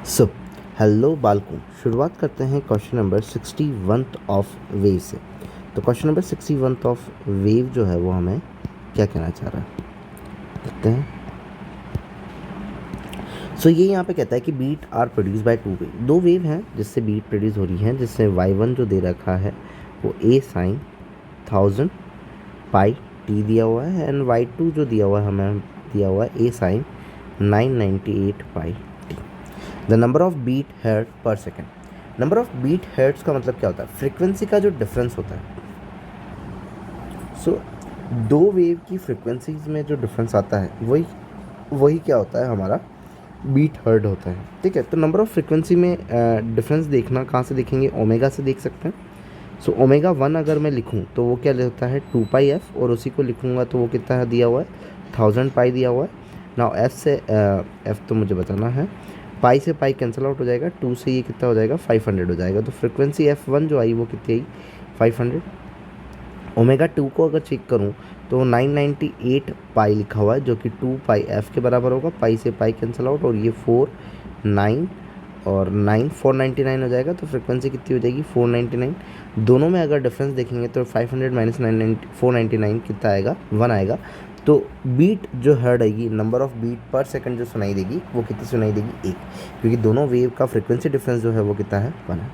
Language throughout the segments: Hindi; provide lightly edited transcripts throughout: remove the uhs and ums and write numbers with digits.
सो हेलो बालकों, शुरुआत करते हैं क्वेश्चन नंबर 61 ऑफ वेव से। तो क्वेश्चन नंबर 61 ऑफ वेव जो है वो हमें क्या कहना चाह रहा है देखते हैं। सो ये यहाँ पे कहता है कि beat are produce by two wave. दो वेव हैं जिससे बीट प्रोड्यूस हो रही है, जिससे y1 जो दे रखा है वो a साइन 1000 पाई t दिया हुआ है, एंड y2 जो दिया हुआ है हमें दिया हुआ है a sine 998 pi t। The number of beat heart per second. Number of beat hearts का मतलब क्या होता है? फ्रिक्वेंसी का जो डिफरेंस होता है। सो दो वेव की फ्रिक्वेंसीज में जो डिफरेंस आता है वही क्या होता है? हमारा बीट हर्ट होता है। ठीक है, तो नंबर ऑफ फ्रिक्वेंसी में डिफरेंस देखना कहाँ से देखेंगे? ओमेगा से देख सकते हैं। सो ओमेगा 1 अगर मैं लिखूँ तो वो क्या होता है? 2 पाई एफ, और उसी को लिखूँगा तो वो कितना दिया हुआ है? 1000 पाई दिया हुआ है। नाउ एफ से एफ तो मुझे बताना है, पाई से पाई कैंसिल आउट हो जाएगा, 2 से ये कितना हो जाएगा? 500 हो जाएगा। तो फ्रिक्वेंसी F1 जो आई वो कितनी आई? 500। ओमेगा 2 को अगर चेक करूँ तो 998 पाई लिखा हुआ है, जो कि 2 पाई एफ के बराबर होगा। पाई से पाई कैंसिल आउट, और ये 4 9 और 9 499 हो जाएगा। तो फ्रिक्वेंसी कितनी हो जाएगी? 499। दोनों में अगर डिफरेंस देखेंगे तो 500 माइनस 499 कितना आएगा? 1 आएगा। तो बीट जो हर्ड आएगी, नंबर ऑफ बीट पर सेकंड जो सुनाई देगी वो कितनी सुनाई देगी? 1, क्योंकि दोनों वेव का फ्रिक्वेंसी डिफरेंस जो है वो कितना है? 1 है।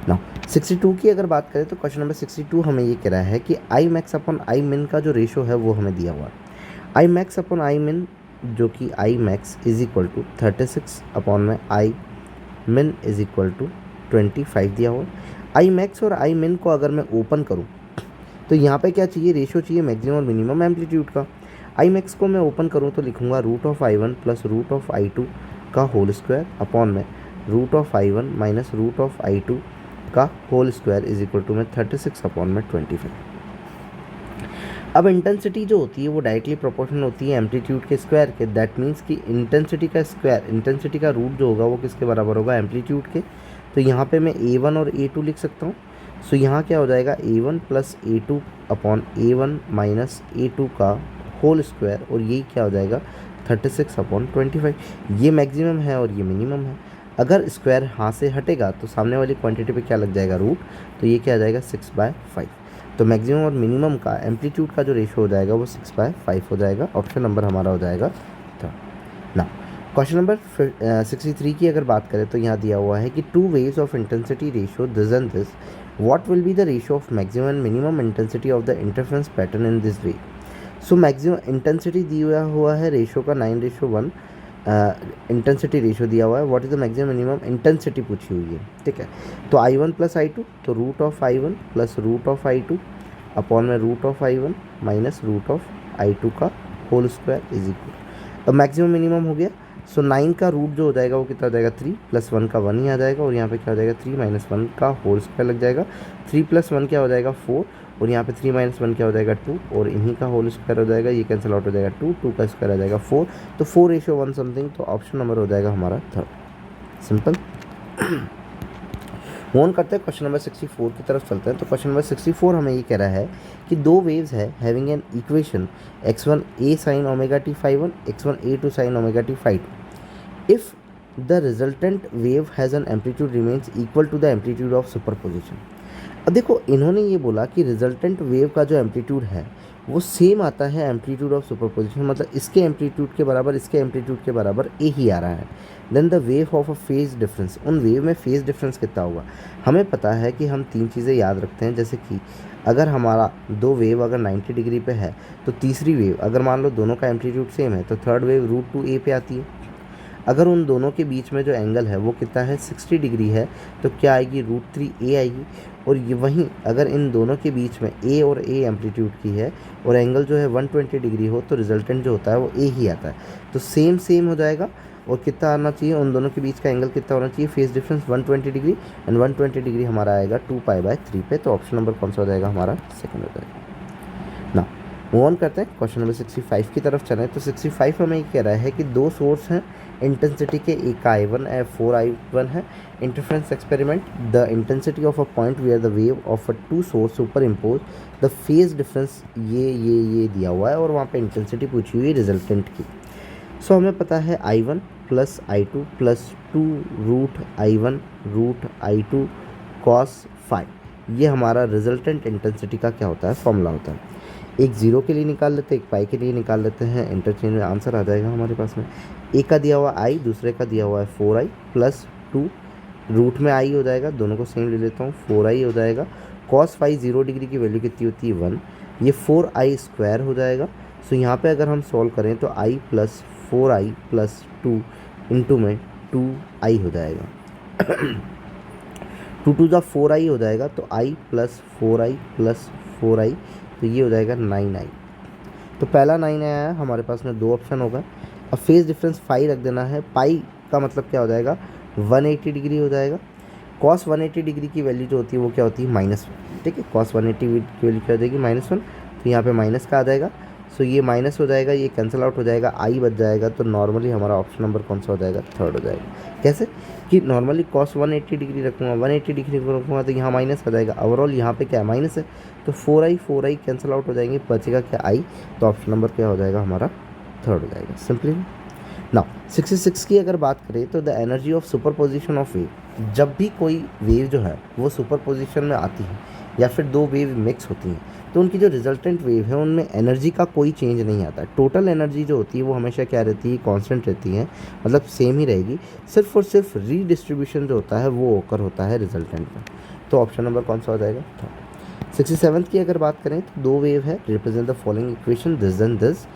नाउ 62 की अगर बात करें तो क्वेश्चन नंबर 62 हमें ये कह रहा है कि आई मैक्स अपॉन आई मिन का जो रेशो है वो हमें दिया हुआ है। I max upon I min, जो कि I max is equal to 36 upon में आई मिन इज इक्वल टू 25 दिया हुआ। आई मैक्स और आई मिन को अगर मैं ओपन करूँ तो यहाँ पे क्या चाहिए? रेशो चाहिए मैक्सिमम और मिनिमम एम्पलीट्यूड का। आई मैक्स को मैं ओपन करूँ तो लिखूँगा root of I1 plus root of I2 का होल स्क्वायर अपॉन में root of I1 minus root of I2 का whole square is equal to में 36 अपॉन में 25। अब इंटेंसिटी जो होती है वो डायरेक्टली प्रोपोर्शनल होती है एम्पलीट्यूड के स्क्वायर के। दैट मीन्स कि इंटेंसिटी का स्क्वायर, इंटेंसिटी का रूट जो होगा वो किसके बराबर होगा? एम्पलीट्यूड के। तो यहाँ पे मैं A1 और A2 लिख सकता हूँ। सो यहाँ क्या हो जाएगा? A1 plus A2 upon A1 minus A2 का होल स्क्वायर, और यही क्या हो जाएगा? 36 अपॉन 25। ये मैक्सिमम है और ये मिनिमम है। अगर स्क्वायर हाथ से हटेगा तो सामने वाली क्वांटिटी पे क्या लग जाएगा? रूट। तो ये क्या आ जाएगा? 6/5। तो मैक्सिमम और मिनिमम का एम्पलीट्यूड का जो रेशो हो जाएगा वो 6/5 हो जाएगा। ऑप्शन नंबर हमारा हो जाएगा ना। क्वेश्चन नंबर 63 की अगर बात करें तो यहाँ दिया हुआ है कि to waves of intensity ratio this and this, what will be the ratio of maximum and minimum intensity of the interference pattern in this way. So maximum intensity दिया हुआ है रेशो का 9:1। इंटेंसिटी रेशो दिया हुआ है। What is the maximum minimum intensity पूछी हुई है। ठीक है, तो I1 प्लस I2, तो root of I1 plus root of I2 upon में root of I1 minus root of I2 का होल स्क्वायर इज इक्वल। अब मैक्सिमम मिनिमम हो गया। सो 9 का रूट जो हो जाएगा वो कितना हो जाएगा? 3 प्लस 1 का 1 ही आ जाएगा, और यहाँ पे क्या हो जाएगा? 3 माइनस 1 का होल स्क्वायर लग जाएगा। 3 प्लस 1 क्या हो जाएगा? 4, और यहाँ पे 3 माइनस 1 क्या हो जाएगा? 2, और इन्हीं का होल स्क्वायर हो जाएगा। ये कैंसिल आउट हो जाएगा, 2 का स्क्वायर आ जाएगा 4। तो 4:1 समथिंग। तो ऑप्शन नंबर हो जाएगा हमारा 3rd। सिंपल। मूव करते हैं क्वेश्चन नंबर 64 की तरफ चलते हैं। तो क्वेश्चन नंबर 64 हमें ये कह रहा है कि दो वेव्स है having an equation x1 a sin omega t phi1, x1 a2 sin omega t phi2 if the resultant wave has an amplitude remains equal to the amplitude of superposition। अब देखो, इन्होंने ये बोला कि रिजल्टेंट वेव का जो एम्पलीट्यूड है वो सेम आता है एम्पलीट्यूड ऑफ सुपरपोजिशन, मतलब इसके एम्पलीट्यूड के बराबर इसके एम्पलीट्यूड के बराबर ए ही आ रहा है। Then the wave of a phase difference, उन वेव में फेज डिफरेंस कितना होगा? हमें पता है कि हम 3 चीज़ें याद रखते हैं, जैसे कि अगर हमारा दो वेव अगर 90 डिग्री पे है तो तीसरी वेव अगर मान लो दोनों का एम्पलीट्यूड सेम है तो थर्ड वेव √2a पे आती है। अगर उन दोनों के बीच में जो एंगल है वो कितना है? 60 डिग्री है, तो क्या आएगी? √3a आएगी। और ये वहीं अगर इन दोनों के बीच में a और a एम्पलीट्यूड की है और एंगल जो है 120 डिग्री हो तो रिजल्टेंट जो होता है वो a ही आता है। तो सेम हो जाएगा। और कितना आना चाहिए? उन दोनों के बीच का एंगल कितना होना चाहिए? Phase difference 120 degree, and 120 degree हमारा आएगा 2π/3 पे। तो ऑप्शन नंबर कौन सा हो जाएगा? हमारा सेकंड हो जाएगा ना। मूव ऑन करते हैं क्वेश्चन नंबर 65 की तरफ चलें। तो 65 हमें ये कह रहा है कि दो सोर्स हैं इंटेंसिटी के, एक का I1 है 4I1 है। Interference experiment, the intensity of a point where the wave of a two source superimpose the phase difference, ये दिया हुआ है, और वहाँ पे इंटेंसिटी पूछी हुई है रिजल्टेंट की। सो हमें पता है I1 plus I two plus two root I one root I two cos five. ये हमारा रिजल्टेंट इंटेंसिटी का क्या होता है, फॉर्मूला होता है। एक ज़ीरो के लिए निकाल लेते हैं, एक पाई के लिए निकाल लेते हैं, इंटरचेंज में आंसर आ जाएगा हमारे पास में। एक का दिया हुआ आई, दूसरे का दिया हुआ है 4i प्लस 2 रूट में आई हो जाएगा, दोनों को सेम ले लेता हूँ, 4i हो जाएगा। कॉस फाइव 0 डिग्री की वैल्यू कितनी होती है 1, ये 4i स्क्वायर हो जाएगा। सो यहाँ पे अगर हम सॉल्व करें तो i plus 4i plus 2 into में 2i हो जाएगा। 2 टू ज़ा 4i हो जाएगा, तो i plus 4i plus 4i, तो ये हो जाएगा 9i। तो पहला 9 आया है हमारे पास में, दो ऑप्शन होगा। अब फेज डिफरेंस फाई रख देना है, पाई का मतलब क्या हो जाएगा 180 डिग्री हो जाएगा। कॉस 180 डिग्री की वैल्यू जो होती है वो क्या होती है -1, ठीक है। कॉस 180 की वैल्यू क्या हो जाएगी -1, तो यहाँ पे माइनस का आ जाएगा। सो ये माइनस हो जाएगा, ये कैंसिल आउट हो जाएगा, आई बच जाएगा। तो नॉर्मली हमारा ऑप्शन नंबर कौन सा हो जाएगा, थर्ड हो जाएगा। कैसे कि नॉर्मली कॉस 180 डिग्री रखूँगा, 180 डिग्री रखूँगा तो यहाँ माइनस आ जाएगा। ओवरऑल यहाँ पे क्या है माइनस है, तो 4i कैंसिल आउट हो जाएंगे, बचेगा क्या आई। तो ऑप्शन नंबर क्या हो जाएगा हमारा, थर्ड हो जाएगा सिंपली। नाउ 66 की अगर बात करें तो the energy of superposition of wave, जब भी कोई वेव जो है वो सुपरपोजिशन में आती है या फिर दो वेव मिक्स होती हैं, तो उनकी जो रिजल्टेंट वेव है उनमें एनर्जी का कोई चेंज नहीं आता। टोटल एनर्जी जो होती है वो हमेशा क्या रहती है, कांस्टेंट रहती है, मतलब सेम ही रहेगी। सिर्फ और सिर्फ रीडिस्ट्रीब्यूशन जो होता है वो ओकर होता है रिजल्टेंट में। तो ऑप्शन नंबर कौन सा हो जाएगा, थर्ड। 67 की अगर बात करें तो दो वेव है, represent the following equation this and this.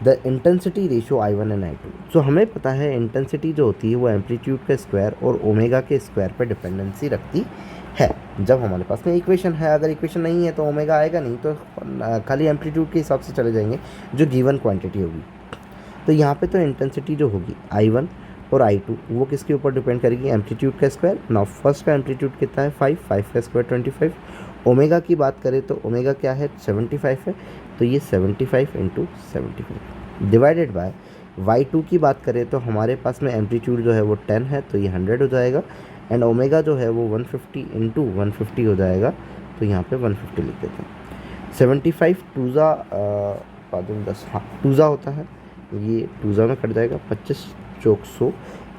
The intensity ratio I1 and I2। सो हमें पता है इंटेंसिटी जो होती है वो एम्पलीट्यूड का स्क्वायर और ओमेगा के स्क्वायर पर डिपेंडेंसी रखती है। जब हमारे पास में इक्वेशन है, अगर इक्वेशन नहीं है तो ओमेगा आएगा नहीं, तो खाली एम्पलीट्यूड के हिसाब से चले जाएंगे जो गिवन क्वांटिटी होगी। तो यहाँ पे तो इंटेंसिटी जो होगी I1 और I2 वो किसके ऊपर डिपेंड करेगी, एम्पलीट्यूड का स्क्वायर। नाउ फर्स्ट का एम्पलीट्यूड कितना है 5 का स्क्वायर 25। ओमेगा की बात करें तो ओमेगा क्या है 75 है, तो ये 75 इंटू 75 डिवाइडेड बाय y2 की बात करें तो हमारे पास में एम्पलीट्यूड जो है वो 10 है, तो ये 100 हो जाएगा। एंड ओमेगा जो है वो 150 इंटू 150 हो जाएगा, तो यहाँ पे 150 लिख देते हैं। 75 टूज़ा 10, हाँ टूज़ा होता है, ये टूज़ा में कट जाएगा, 25 चौक 100।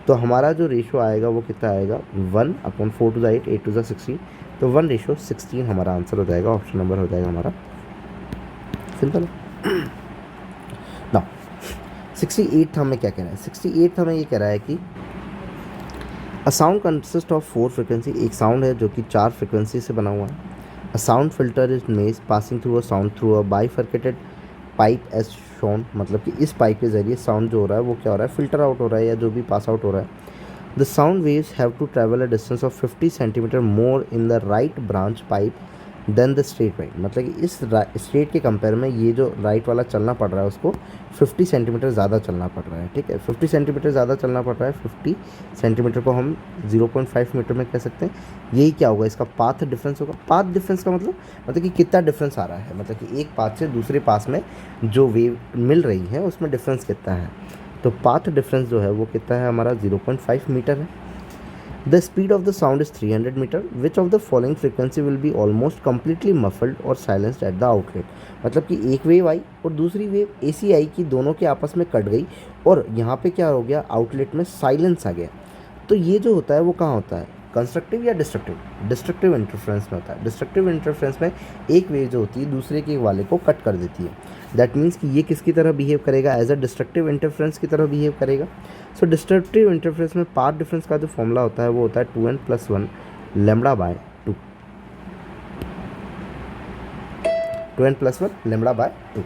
तो हमारा जो रेशो आएगा वो कितना आएगा 1/4 टू ज़ा 8, 8 टू ज़ा 16, तो 1:16 हमारा आंसर हो जाएगा, ऑप्शन नंबर हो जाएगा हमारा, सिंपल है। नाउ 68 हमें क्या कह रहा है, 68 हमें ये कह रहा है कि a sound consist of 4 frequency, एक साउंड है जो कि 4 फ्रिक्वेंसी से बना हुआ है। A sound filter is made passing through a sound through a bifurcated pipe as shown, मतलब कि इस पाइप के ज़रिए साउंड जो हो रहा है वो क्या हो रहा है, फिल्टर आउट हो रहा है या जो भी पास आउट हो रहा है। The sound waves have to travel a distance of 50 centimeter more in the right branch pipe than the straight pipe, मतलब कि इस स्ट्रेट के कंपेयर में ये जो राइट वाला चलना पड़ रहा है उसको 50 सेंटीमीटर ज़्यादा चलना पड़ रहा है, ठीक है। 50 सेंटीमीटर ज़्यादा चलना पड़ रहा है, 50 सेंटीमीटर को हम 0.5 मीटर में कह सकते हैं। यही क्या होगा, इसका पाथ डिफरेंस होगा। पाथ डिफरेंस का मतलब कि कितना डिफरेंस आ रहा है, मतलब कि एक पाथ से दूसरे पास में जो वेव मिल रही है उसमें डिफरेंस कितना है। तो पाथ डिफरेंस जो है वो कितना है हमारा 0.5 मीटर है। The speed of the sound is 300 metre, which of the following frequency will be almost completely muffled और साइलेंस्ड एट द आउटलेट, मतलब कि एक वेव आई और दूसरी वेव AC आई की, दोनों के आपस में कट गई और यहाँ पे क्या हो गया, आउटलेट में साइलेंस आ गया। तो ये जो होता है वो कहाँ होता है, कंस्ट्रक्टिव या डिस्ट्रक्टिव, डिस्ट्रक्टिव इंटरफ्रेंस में होता है। डिस्ट्रक्टिव इंटरफ्रेंस में एक वेव जो होती है दूसरे के वाले को कट कर देती है। दैट मीन्स कि ये किसकी तरह बिहेव करेगा, एज अ डिस्ट्रक्टिव इंटरफ्रेंस की तरह बिहेव करेगा। सो डिस्ट्रक्टिव इंटरफ्रेंस में पाथ डिफरेंस का जो फॉर्मूला होता है वो होता है 2n+1 λ/2, 2n+1 λ/2।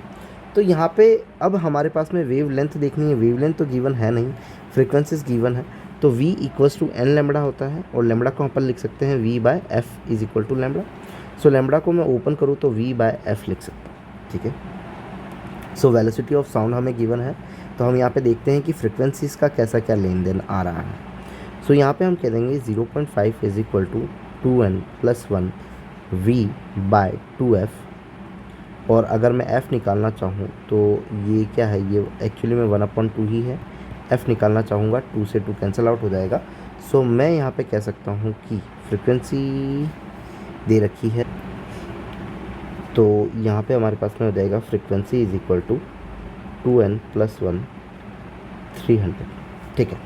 तो यहाँ पे अब हमारे पास में वेव लेंथ देखनी है, वेव लेंथ तो गिवन है नहीं, फ्रिक्वेंसीज गिवन है। तो v = n लैम्बडा होता है और लैम्बडा को हम पर लिख सकते हैं v/f = लैम्बडा। सो लैम्बडा को मैं ओपन करूँ तो v/f लिख सकता हूँ, ठीक है। सो वेलोसिटी ऑफ साउंड हमें गिवन है, तो हम यहाँ पे देखते हैं कि फ्रिक्वेंसीज का कैसा क्या लेन देन आ रहा है। सो यहाँ पे हम कह देंगे 0.5 = 2n+1 v/2f, और अगर मैं f निकालना चाहूँ तो ये क्या है, ये एक्चुअली में 1/2 ही है। f निकालना चाहूँगा, 2 से 2 कैंसिल आउट हो जाएगा। सो मैं यहाँ पे कह सकता हूँ कि फ्रिक्वेंसी दे रखी है, तो यहाँ पे हमारे पास में हो जाएगा फ्रिक्वेंसी = 2n+1 300। ठीक है।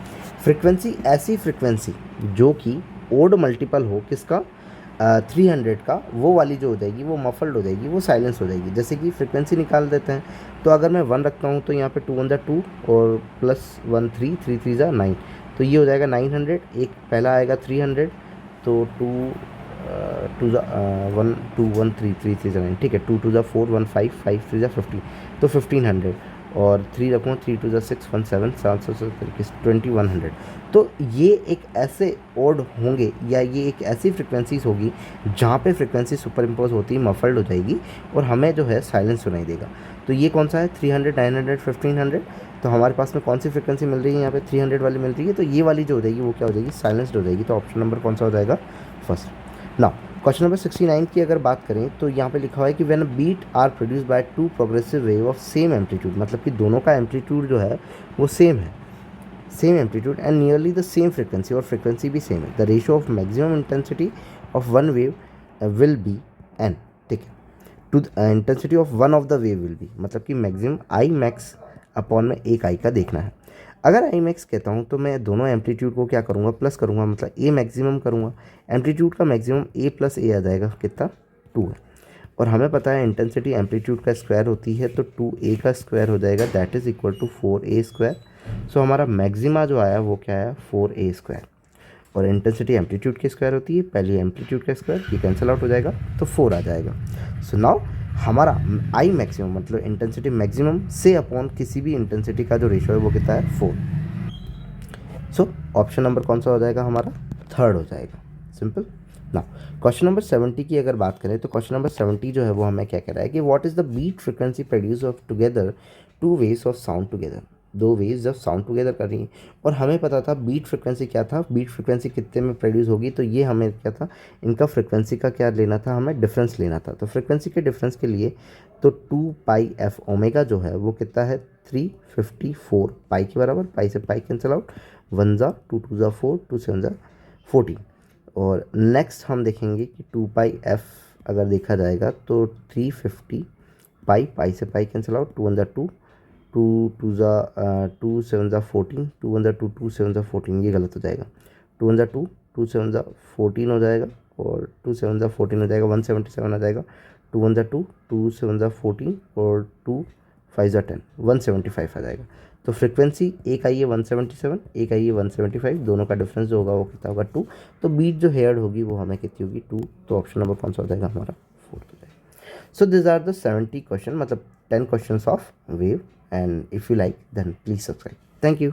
फ्रिक्वेंसी, ऐसी फ्रिक्वेंसी जो कि ओड मल्टीपल हो किसका, 300 का, वो वाली जो हो जाएगी वो मफल्ड हो जाएगी, वो साइलेंस हो जाएगी। जैसे कि फ्रिक्वेंसी निकाल देते हैं, तो अगर मैं 1 रखता हूँ तो यहाँ पे 2 1 2 और +1 3 3 3 9, तो ये हो जाएगा 900। एक पहला आएगा 300, तो 2 2 1 2 1 3 3 3 9, ठीक है। 2 2 4 1 5 5 3 15, तो 1500, और 3 रखूँ 3 2 6 1 7 7 7 2100। तो ये एक ऐसे ओड होंगे, या ये एक ऐसी फ्रिक्वेंसीज होगी जहाँ पे फ्रिक्वेंसी सुपर इम्पोज होती है, मफल्ड हो जाएगी, और हमें जो है साइलेंस सुनाई देगा। तो ये कौन सा है, 300 900 1500। तो हमारे पास में कौन सी फ्रिक्वेंसी मिल रही है, यहाँ पे 300 वाली मिल रही है, तो ये वाली जो हो जाएगी वो क्या हो जाएगी, साइलेंस्ड हो जाएगी। तो ऑप्शन नंबर कौन सा हो जाएगा, फर्स्ट। नाउ क्वेश्चन नंबर 69 की अगर बात करें तो यहाँ पे लिखा हुआ है कि when beat are produce by two progressive wave of same amplitude, मतलब कि दोनों का एम्पलीट्यूड जो है वो सेम है, same amplitude and nearly the same frequency, और फ्रिक्वेंसी भी सेम है, the ratio of maximum intensity of one wave will be n, ठीक है, to intensity of one of the wave will be, मतलब कि मैक्सिमम आई मैक्स अपॉन में एक आई का देखना है। अगर आई मैक्स कहता हूँ तो मैं दोनों एम्पलीट्यूड को क्या करूँगा, प्लस करूँगा, मतलब ए मैक्सिमम करूँगा, एम्पलीट्यूड का मैक्सिमम ए प्लस ए आ जाएगा, कितना, 2 है। और हमें पता है इंटेंसिटी एम्पलीट्यूड का स्क्वायर होती है, तो 2a का स्क्वायर हो जाएगा, that is equal to 4a square. So हमारा मैक्सिमा जो आया वो क्या आया, 4a स्क्वायर। और इंटेंसिटी एम्पलीट्यूड की स्क्वायर होती है, पहले एम्पलीट्यूड का स्क्वायर, ये कैंसिल आउट हो जाएगा, तो 4 आ जाएगा। सो नाउ हमारा आई मैक्सिमम मतलब इंटेंसिटी मैक्सिमम से अपॉन किसी भी इंटेंसिटी का जो रेशो है वो कितना है, 4। सो ऑप्शन नंबर कौन सा हो जाएगा हमारा, थर्ड हो जाएगा, सिंपल। ना क्वेश्चन नंबर 70 की अगर बात करें तो क्वेश्चन नंबर 70 जो है वो हमें क्या कह रहा है कि what is the beat frequency produce of together two waves of sound together, दो वेव्स जब साउंड टुगेदर कर रही हैं। और हमें पता था बीट फ्रिक्वेंसी क्या था, बीट फ्रिक्वेंसी कितने में प्रोड्यूस होगी, तो ये हमें क्या था, इनका फ्रिक्वेंसी का क्या लेना था, हमें डिफरेंस लेना था। तो फ्रिक्वेंसी के डिफरेंस के लिए तो 2πf ओमेगा जो है वो कितना है, 354 पाई के बराबर, पाई से पाई कैंसिल आउट, 1 जा 2 2 जा 4 2 7 जा 14। और नेक्स्ट हम देखेंगे कि 2πf अगर देखा जाएगा तो 350 पाई, पाई से पाई कैंसिल आउट, 2 1 जा 2 2 2 जा 2 7 जा 14, 2 1 जा 2 2 7 जा 14, ये गलत हो जाएगा, 2 1 जा 2 2 7 जा 14 हो जाएगा, और 2 7 जा 14 हो जाएगा, 177 आ जाएगा, 2 1 जा 2 2 7 जा 14 और 2 5 जा 10, 175 आ जाएगा। तो फ्रिक्वेंसी एक आई है 177, एक आई है 175, दोनों का डिफरेंस जो होगा वो कितना होगा, 2। तो बीट जो हेयर्ड होगी वो हमें कितनी होगी, 2। तो ऑप्शन नंबर कौन सा हो जाएगा हमारा, 4 हो जाएगा। So this are the 70 question, मतलब 10 question of wave, and if you like then please subscribe. Thank you.